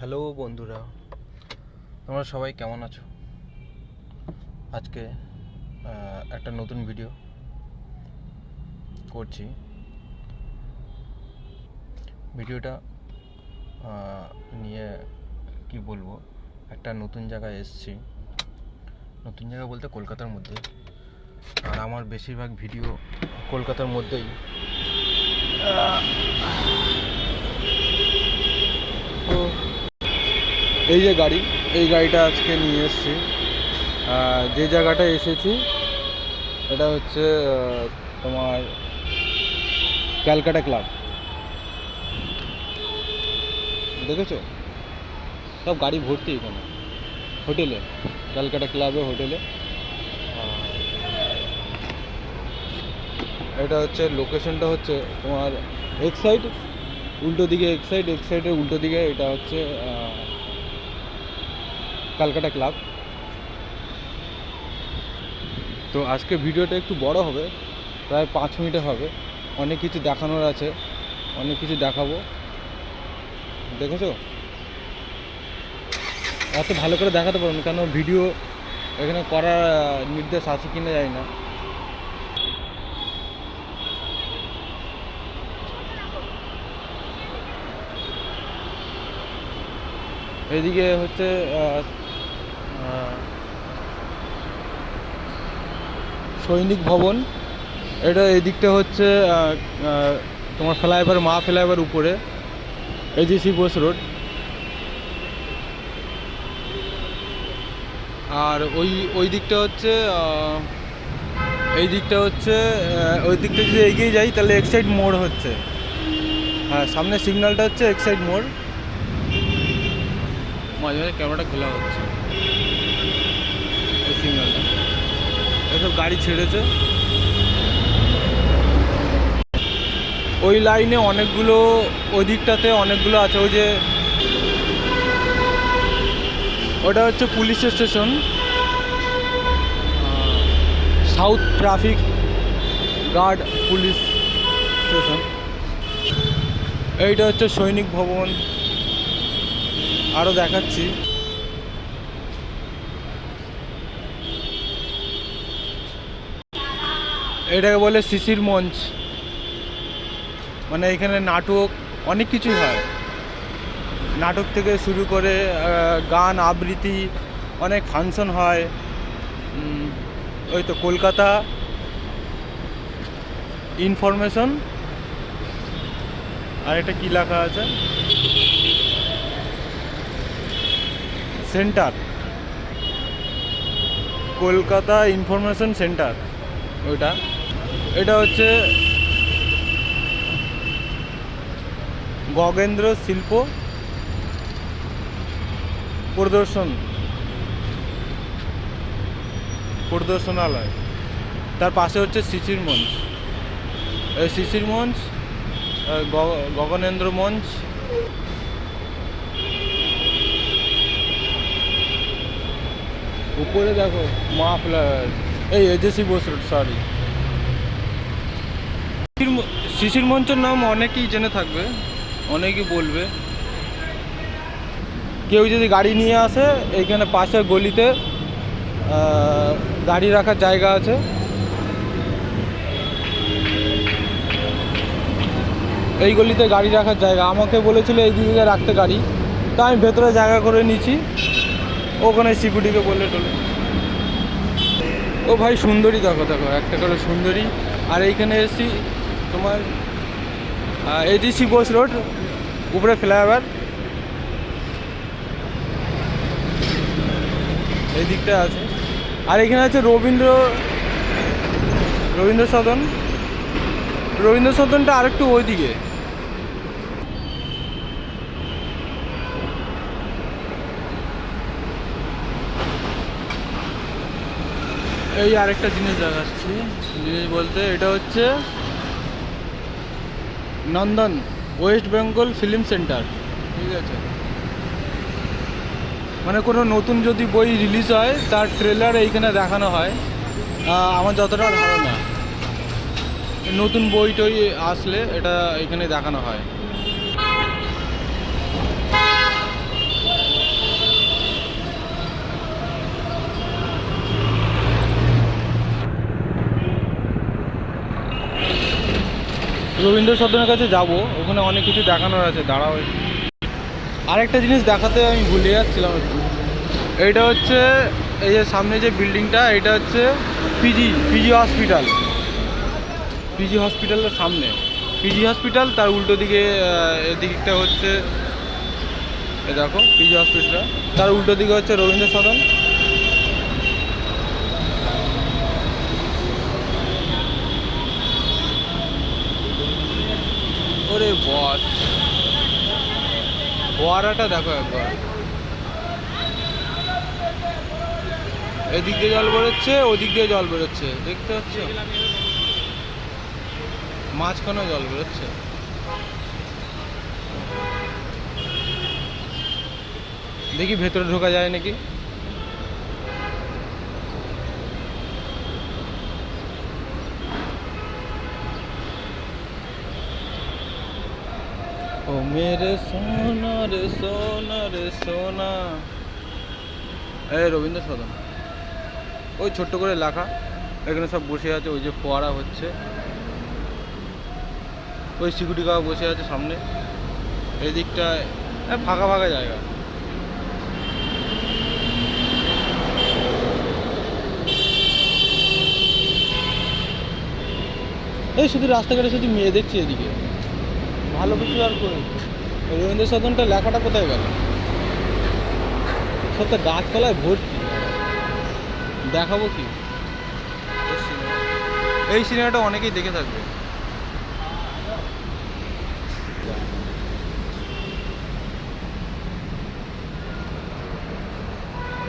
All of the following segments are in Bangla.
হ্যালো বন্ধুরা, তোমরা সবাই কেমন আছো? আজকে একটা নতুন ভিডিও করছি। ভিডিওটা নিয়ে কি বলবো, একটা নতুন জায়গায় এসেছি। নতুন জায়গা বলতে কলকাতার মধ্যে, আর আমার বেশিরভাগ ভিডিও কলকাতার মধ্যেই। তো এই যে এই গাড়িটা আজকে নিয়ে এসেছি। যে জায়গাটায় এসেছি এটা হচ্ছে তোমার ক্যালকাটা ক্লাব। দেখেছো, সব গাড়ি ভর্তি এখানে হোটেলে, ক্যালকাটা ক্লাবে হোটেলে। এটা হচ্ছে লোকেশনটা হচ্ছে তোমার এক সাইড উল্টো দিকে, এক সাইডের উল্টো দিকে। এটা হচ্ছে ক্যালকাটা ক্লাব। তো আজকে ভিডিওটা একটু বড় হবে, প্রায় 5 মিনিটে হবে। অনেক কিছু দেখানোর আছে, অনেক কিছু দেখাবো। দেখেছো, অত ভালো করে দেখাতে পারবো না, কেন ভিডিও এখানে করার নির্দেশ আছে কিনা জানি না। এদিকে হচ্ছে সৈনিক ভবন। এটা এদিকটা হচ্ছে তোমার মা ফ্লাইওভার উপরে এজিসি বোস রোড। আর ওই দিকটা হচ্ছে ওই দিকটা যদি এগিয়ে যাই তাহলে এক্সাইড মোড় হচ্ছে। হ্যাঁ, সামনে সিগন্যালটা হচ্ছে এক্সাইড মোড়। মাঝে মাঝে ক্যামেরাটা খোলা হচ্ছে, এই সিগন্যালটা। এসব গাড়ি ছেড়েছে ওই লাইনে অনেকগুলো, ওই দিকটাতে অনেকগুলো আছে। ওই যে ওটা হচ্ছে police station, south traffic guard police station. এইটা হচ্ছে সৈনিক ভবন। আরও দেখাচ্ছি, এটাকে বলে শিশির মঞ্চ। মানে এখানে নাটক, অনেক কিছুই হয়। নাটক থেকে শুরু করে গান আবৃত্তি, অনেক ফাংশন হয়। ওই তো কলকাতা ইনফরমেশন, আর এটা কী লেখা আছে, সেন্টার, কলকাতা ইনফরমেশন সেন্টার ওইটা। এটা হচ্ছে গগেন্দ্র শিল্প প্রদর্শনালয়। তার পাশে হচ্ছে শিশির মঞ্চ। এই শিশির মঞ্চ, গগনেন্দ্র মঞ্চ। উপরে দেখো মা ফ্লাইওভার, এই এজেসি বোস রোড, সরি। শিশির মঞ্চের নাম অনেকেই জেনে থাকবে, অনেকেই বলবে। কেউ যদি গাড়ি নিয়ে আসে, এইখানে পাশে গলিতে গাড়ি রাখার জায়গা আছে। এই গলিতে গাড়ি রাখার জায়গা, আমাকে বলেছিল এই দিকে রাখতে গাড়ি, তা আমি ভেতরে জায়গা করে নিচ্ছি। ওখানে সিকিউরিটিকে বললে টলে। ও ভাই, সুন্দরী দেখো, একটা করে সুন্দরী। আর এইখানে এসছি তোমার এজিসি বোস রোড, উপরে ফ্লাইওভার, এই দিকটা আছে। আর এখানে আছে রবীন্দ্র সদনটা আরেকটু ওই দিকে। এই আরেকটা জিনিস দেখাচ্ছি, জিনিস বলতে এটা হচ্ছে নন্দন ওয়েস্ট বেঙ্গল ফিল্ম সেন্টার, ঠিক আছে। মানে কোনো নতুন যদি বই রিলিজ হয় তার ট্রেলার এইখানে দেখানো হয়। আমার যতটা ধারণা, নতুন বই টই আসলে এটা এখানে দেখানো হয়। রবীন্দ্র সদনের কাছে যাব, ওখানে অনেক কিছু দেখানোর আছে, দাঁড়াও। আরেকটা জিনিস দেখাতে আমি ভুলে যাচ্ছিলাম একটু। এইটা হচ্ছে এই যে সামনে যে বিল্ডিংটা, এটা হচ্ছে পিজি হসপিটাল। পিজি হসপিটালের সামনে পিজি হসপিটাল, তার উল্টো দিকে এদিকটা হচ্ছে দেখো পিজি হসপিটাল, তার উল্টো দিকে হচ্ছে রবীন্দ্র সদন। ওরে বস, ফোয়ারাটা দেখো একবার, এদিক দিয়ে জল বেরোচ্ছে, ওদিক দিয়ে জল বেরোচ্ছে, দেখতে পাচ্ছ? মাঝখানেও জল বেরোচ্ছে। দেখি ভেতরে ঢোকা যায় নাকি। ও মেরে সোনা রে সোনা রে সোনা। এই রবীন্দ্র সদন, ওই ছোট্ট করে লেখা, এখানে সব বসে আছে, ওই যে ফোয়ারা হচ্ছে, ওই সিকিউরিটি গার্ড বসে আছে সামনে। এই দিকটায় ফাঁকা ফাঁকা জায়গা। এই শুধু রাস্তাঘাটে শুধু মেয়ে দেখছি এদিকে, ভালো কিছু আর করে। রবীন্দ্র সদনটা লেখাটা কোথায় গেল? সব তো গাছপালায় ভর্তি, দেখাবো কি? এই সিনেমাটা অনেকেই দেখে থাকবে।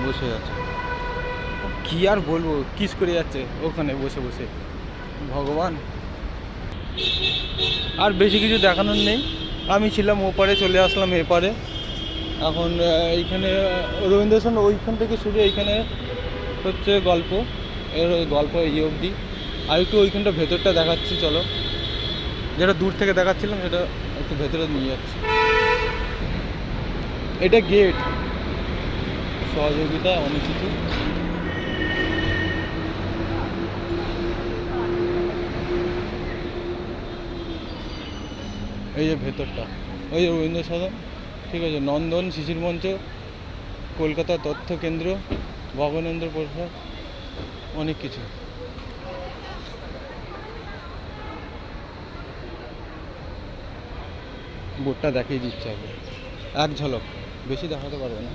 বসে আছে, কি আর বলবো, কিস করে যাচ্ছে ওখানে বসে বসে, ভগবান। আর বেশি কিছু দেখানোর নেই, আমি ছিলাম ওপারে, চলে আসলাম এপারে। এখন এইখানে রবীন্দ্র সদন ওইখান থেকে শুরু, এইখানে হচ্ছে গল্প, এর গল্প এই অবধি। আর একটু ওইখানটা ভেতরটা দেখাচ্ছি, চলো। যেটা দূর থেকে দেখাচ্ছিলাম সেটা একটু ভেতরে নিয়ে যাচ্ছি। এটা গেট, সহযোগিতা অনেক কিছু। এই যে ভেতরটা, ওই রবীন্দ্র সদন, ঠিক আছে, নন্দন, শিশির মঞ্চ, কলকাতা তথ্য কেন্দ্র, ভবনেন্দ্র প্রসাদ, অনেক কিছু। বোর্ডটা দেখিয়ে দিচ্ছে আগে এক ঝলক, বেশি দেখাতে পারবে না।